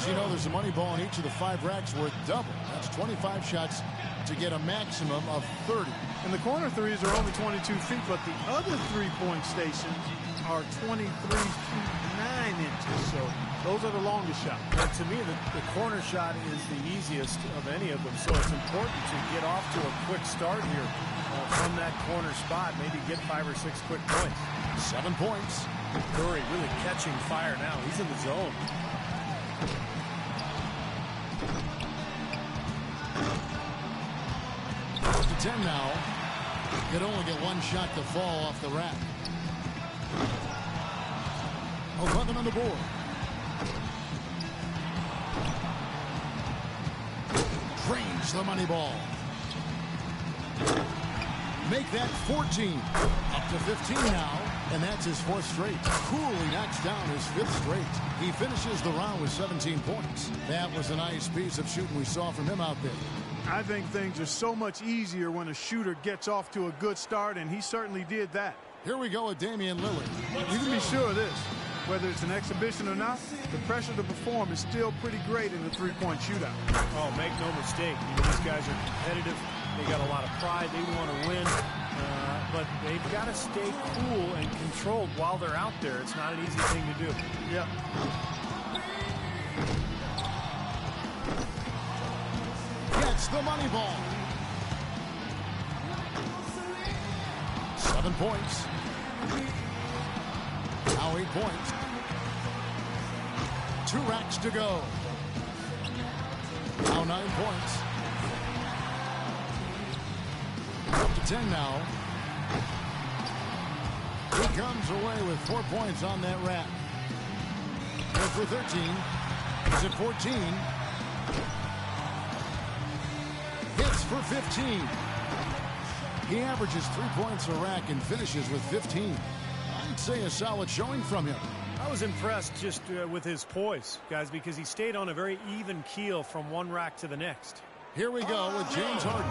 As you know, there's a money ball in each of the 5 racks worth double. That's 25 shots to get a maximum of 30. And the corner threes are only 22 feet, but the other three-point stations are 23 feet 9 inches. So those are the longest shots. And to me, the corner shot is the easiest of any of them. So it's important to get off to a quick start here from that corner spot. Maybe get 5 or 6 quick points. 7 points. Curry really catching fire now. He's in the zone. To 10 now. Could only get 1 shot to fall off the rack. 11 on the board. Drains the money ball. Make that 14. Up to 15 now. And that's his 4th straight. Coolly knocks down his 5th straight. He finishes the round with 17 points. That was a nice piece of shooting we saw from him out there. I think things are so much easier when a shooter gets off to a good start, and he certainly did that. Here we go with Damian Lillard. You can be sure of this. Whether it's an exhibition or not, the pressure to perform is still pretty great in the three-point shootout. Oh, make no mistake. These guys are competitive. They got a lot of pride. They want to win. But they've got to stay cool and controlled while they're out there. It's not an easy thing to do. Yeah. Gets the money ball. 7 points. Now 8 points. 2 racks to go. Now 9 points. Up to 10 now. He comes away with 4 points on that rack. Good for 13. He's at 14. Hits for 15. He averages 3 points a rack and finishes with 15. I'd say a solid showing from him. I was impressed just with his poise, guys, because he stayed on a very even keel from one rack to the next. Here we go with James Harden.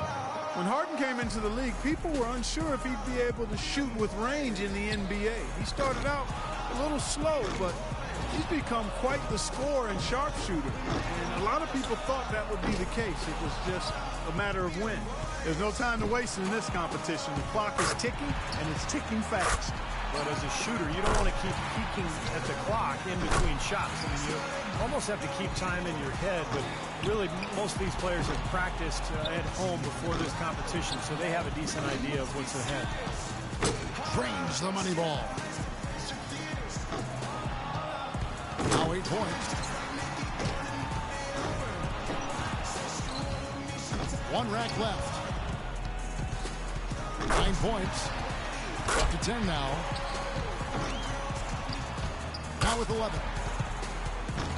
When Harden came into the league, people were unsure if he'd be able to shoot with range in the NBA. He started out a little slow, but he's become quite the scorer and sharpshooter. And a lot of people thought that would be the case. It was just a matter of when. There's no time to waste in this competition. The clock is ticking, and it's ticking fast. But as a shooter, you don't want to keep peeking at the clock in between shots. I mean, you almost have to keep time in your head, but really most of these players have practiced at home before this competition, so they have a decent idea of what's ahead. Drains the money ball. Now 8 points. 1 rack left. 9 points. Up to 10 now. Now with 11.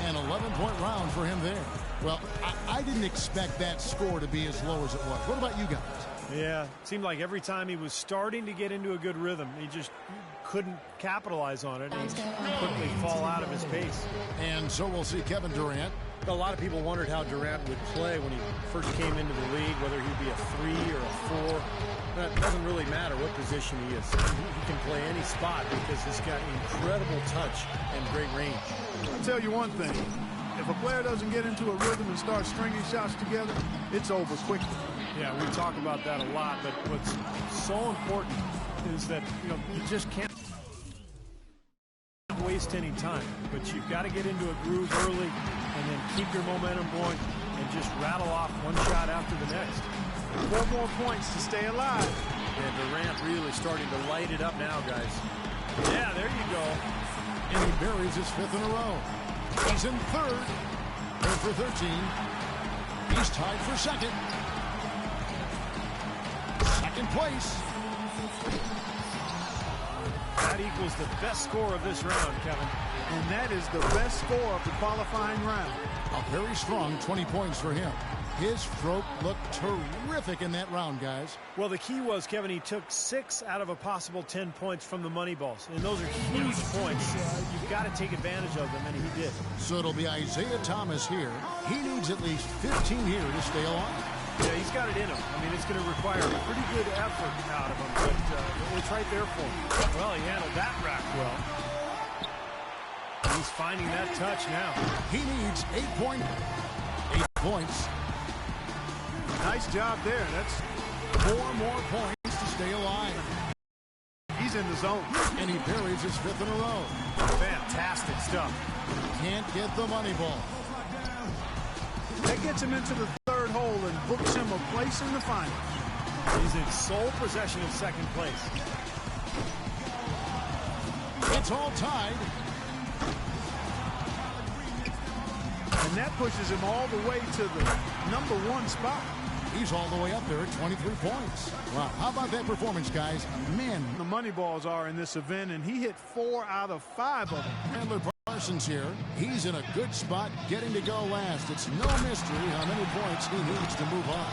An 11-point round for him there. Well, I didn't expect that score to be as low as it was. What about you guys? Yeah, it seemed like every time he was starting to get into a good rhythm, he just couldn't capitalize on it and quickly fall out of his pace. And so we'll see Kevin Durant. A lot of people wondered how Durant would play when he first came into the league, whether he'd be a 3 or a 4. That doesn't really matter what position he is. He can play any spot because he's got incredible touch and great range. I'll tell you one thing. If a player doesn't get into a rhythm and start stringing shots together, it's over quickly. Yeah, we talk about that a lot, but what's so important is that, you just can't waste any time. But you've got to get into a groove early and then keep your momentum going and just rattle off one shot after the next. 4 more points to stay alive. And Durant really starting to light it up now, guys. Yeah, there you go. And he buries his 5th in a row. He's in 3rd. Good for 13. He's tied for 2nd. 2nd place. That equals the best score of this round, Kevin. And that is the best score of the qualifying round. A very strong 20 points for him. His stroke looked terrific in that round, guys. Well, the key was, Kevin, he took 6 out of a possible 10 points from the money balls. And those are huge points. You've got to take advantage of them, and he did. So it'll be Isaiah Thomas here. He needs at least 15 here to stay alive. Yeah, he's got it in him. I mean, it's going to require a pretty good effort out of him, but it's right there for him. Well, he handled that rack well. He's finding that touch now. He needs 8 points. Nice job there. That's 4 more points to stay alive. He's in the zone. And he buries his 5th in a row. Fantastic stuff. Can't get the money ball. That gets him into the 3rd hole and books him a place in the final. He's in sole possession of 2nd place. It's all tied. And that pushes him all the way to the #1 spot. He's all the way up there at 23 points. Wow, how about that performance, guys? Man, the money balls are in this event, and he hit 4 out of 5 of them. Chandler Parsons here. He's in a good spot getting to go last. It's no mystery how many points he needs to move on.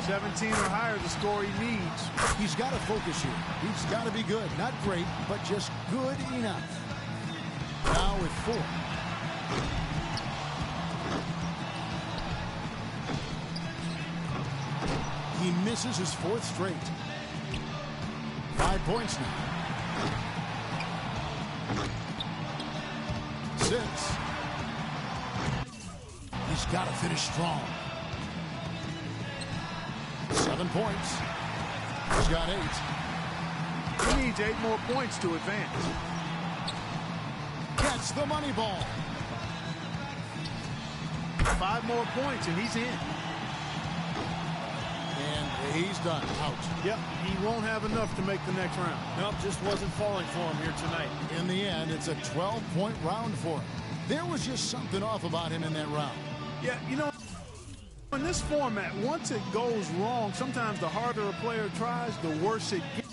17 or higher the score he needs. He's got to focus here. He's got to be good. Not great, but just good enough. Now with 4. He misses his 4th straight. 5 points now. 6. He's got to finish strong. 7 points. He's got 8. He needs 8 more points to advance. Gets the money ball. 5 more points and he's in. And he's done. Out. Yep, he won't have enough to make the next round. Nope, just wasn't falling for him here tonight. In the end, it's a 12-point round for him. There was just something off about him in that round. Yeah, you know, in this format, once it goes wrong, sometimes the harder a player tries, the worse it gets.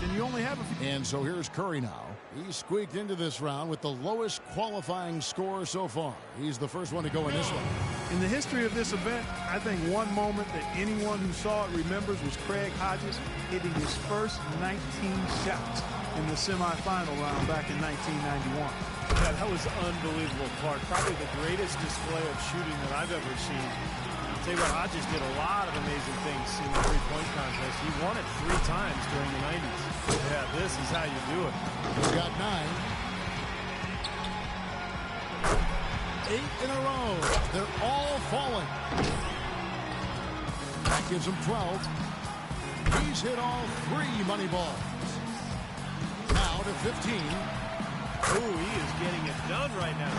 And you only have a few. And so here's Curry now. He squeaked into this round with the lowest qualifying score so far. He's the first one to go in this one. In the history of this event, I think one moment that anyone who saw it remembers was Craig Hodges hitting his first 19 shots in the semifinal round back in 1991. Yeah, that was unbelievable, Clark. Probably the greatest display of shooting that I've ever seen. I'll tell you what, Hodges did a lot of amazing things in the three-point contest. He won it 3 times during the 90s. Yeah, this is how you do it. He's got 9. 8 in a row. They're all falling. That gives him 12. He's hit all 3 money balls. Now to 15. Oh, he is getting it done right now.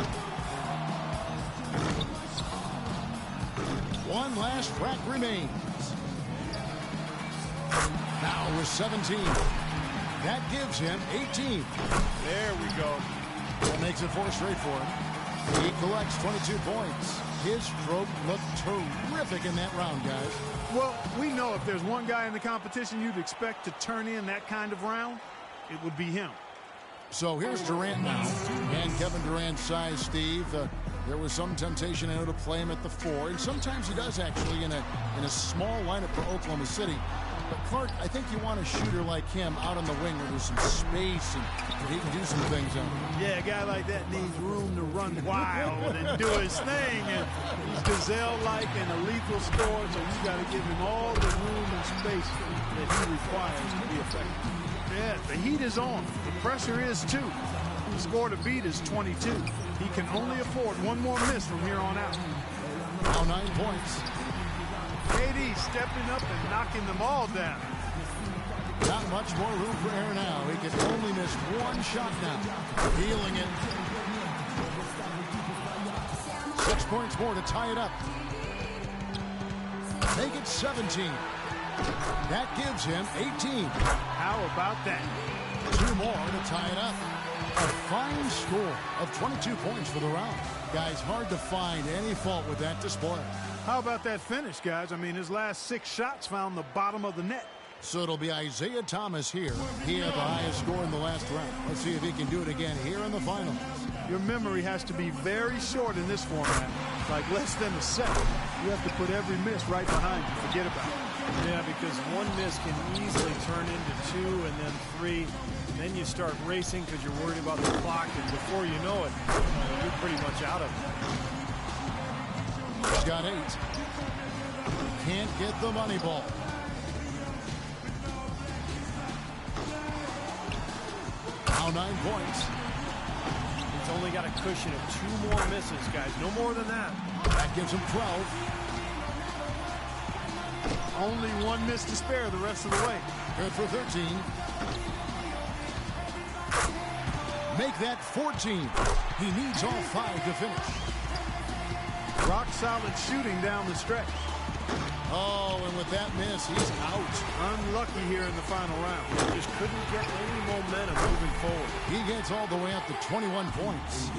One last track remains. Now with 17. That gives him 18. There we go. That makes it 4 straight for him. He collects 22 points. His stroke looked terrific in that round, guys. Well, we know if there's one guy in the competition you'd expect to turn in that kind of round, it would be him. So here's Durant now. And Kevin Durant's size, Steve. There was some temptation, I know, to play him at the 4. And sometimes he does, actually, in a small lineup for Oklahoma City. But, Clark, I think you want a shooter like him out on the wing where there's some space and he can do some things out there. Yeah, a guy like that needs room to run wild and do his thing. And he's Gazelle-like and a lethal scorer, so you got to give him all the room and space that he requires to be effective. Yeah, the heat is on. The pressure is, too. The score to beat is 22. He can only afford one more miss from here on out. Now 9 points. KD stepping up and knocking them all down. Not much more room for error now. He can only miss 1 shot now. Healing it. 6 points more to tie it up. Make it 17. That gives him 18. How about that? 2 more to tie it up. A fine score of 22 points for the round. Guys, hard to find any fault with that display. How about that finish, guys? I mean, his last 6 shots found the bottom of the net. So it'll be Isaiah Thomas here. He had the highest score in the last round. Let's see if he can do it again here in the finals. Your memory has to be very short in this format. Like less than a second. You have to put every miss right behind you. Forget about it. Yeah, because one miss can easily turn into 2 and then 3. And then you start racing because you're worried about the clock. And before you know it, you're pretty much out of it. He's got 8. Can't get the money ball. Now 9 points. He's only got a cushion of 2 more misses, guys. No more than that. That gives him 12. Only 1 miss to spare the rest of the way. Good for 13. Make that 14. He needs all 5 to finish. Rock solid shooting down the stretch. Oh, and with that miss, he's out. Unlucky here in the final round. Just couldn't get any momentum moving forward. He gets all the way up to 21 points.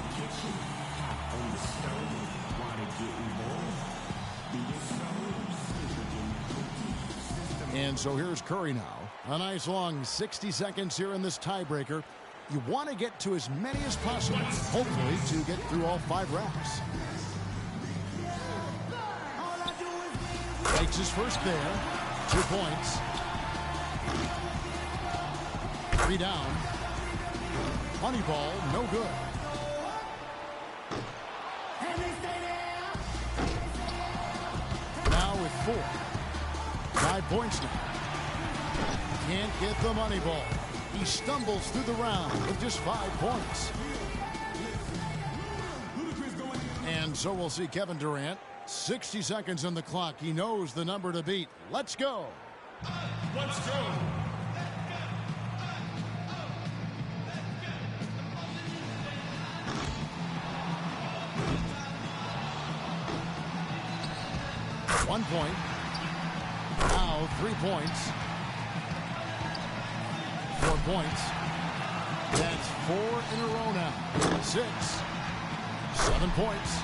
And so here's Curry now. A nice long 60 seconds here in this tiebreaker. You want to get to as many as possible, hopefully to get through all 5 wraps. Makes his first there. 2 points. 3 down. Money ball, no good. Now with 4. 5 points now. Can't get the money ball. He stumbles through the round with just 5 points. And so we'll see Kevin Durant. 60 seconds on the clock. He knows the number to beat. Let's go. Let's go. One point. Now 3 points. 4 points. That's 4 in a row now. 6. 7 points.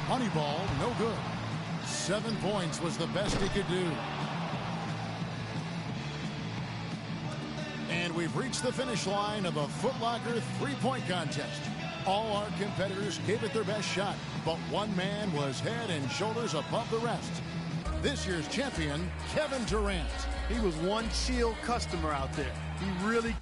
Moneyball, no good. 7 points was the best he could do. And we've reached the finish line of a Foot Locker 3-point contest. All our competitors gave it their best shot, but one man was head and shoulders above the rest. This year's champion, Kevin Durant. He was one chill customer out there. He really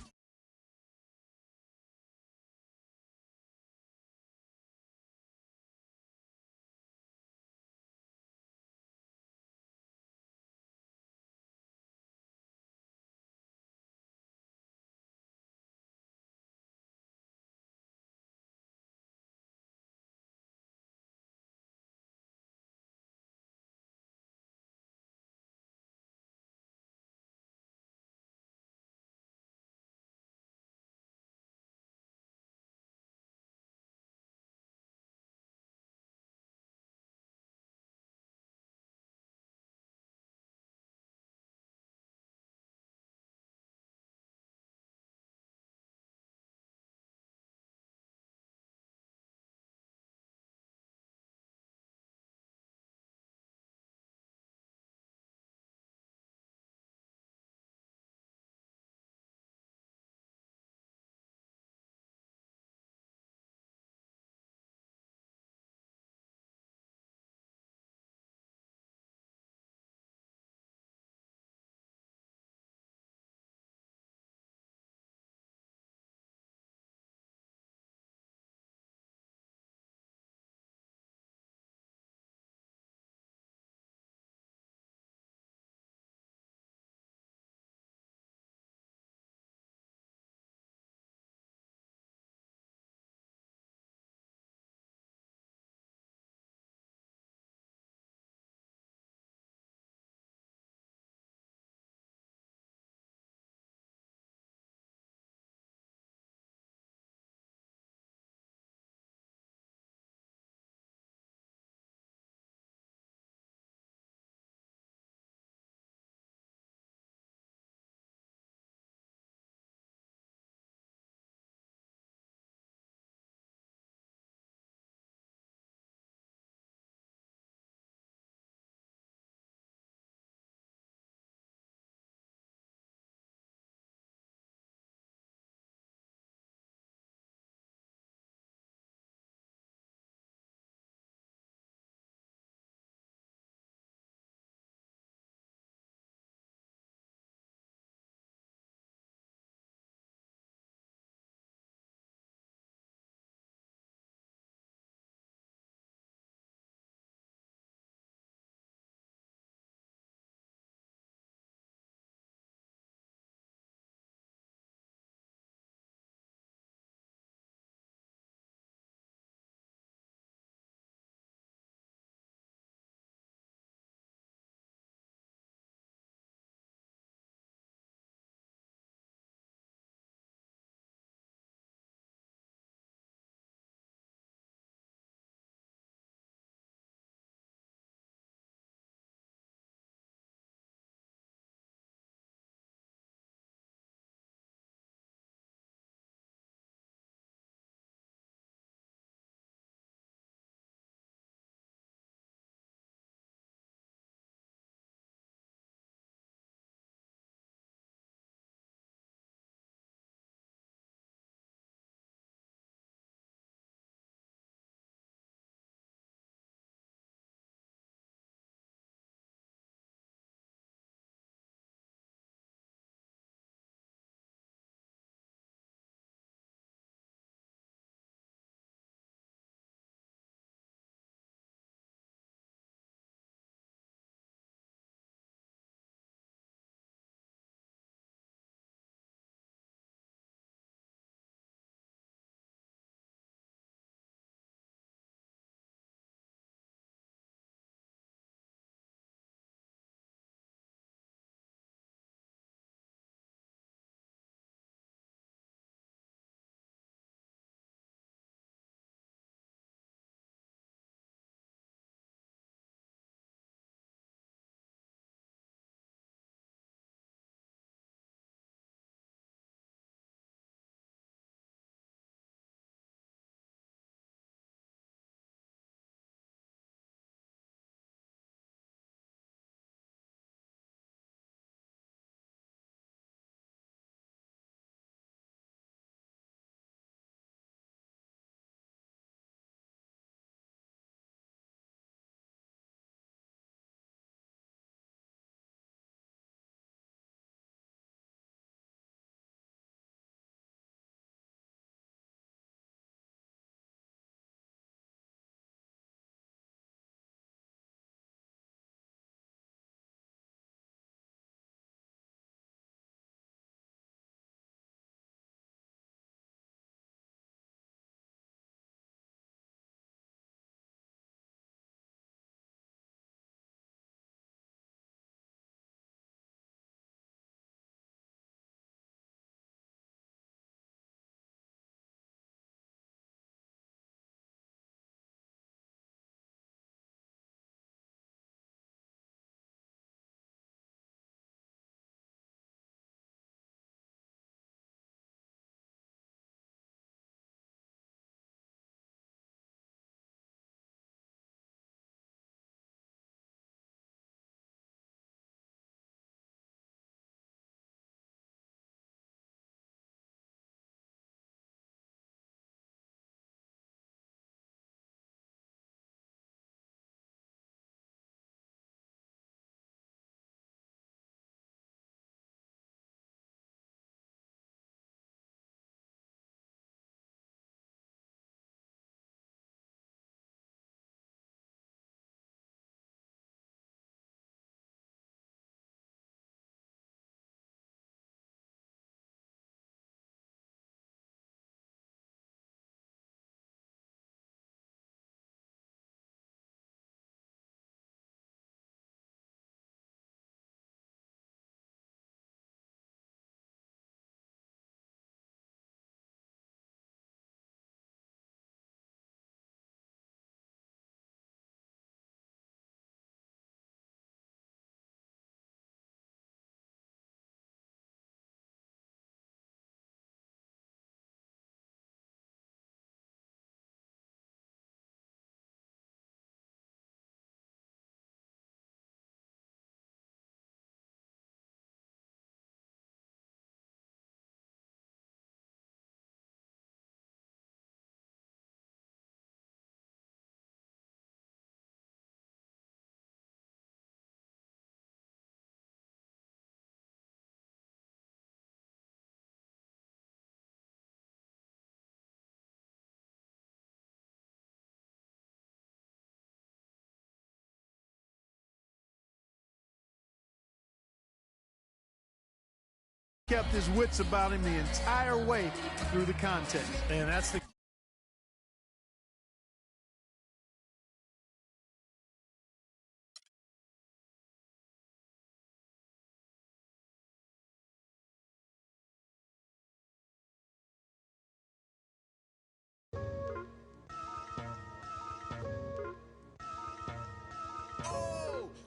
kept his wits about him the entire way through the contest. And that's the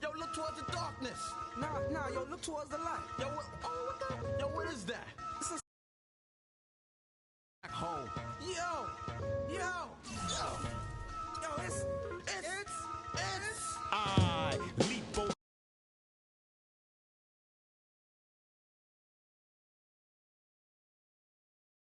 Yo, look towards the darkness. Nah, yo, look towards the light. Yo, what the? Yo, what is that? It's a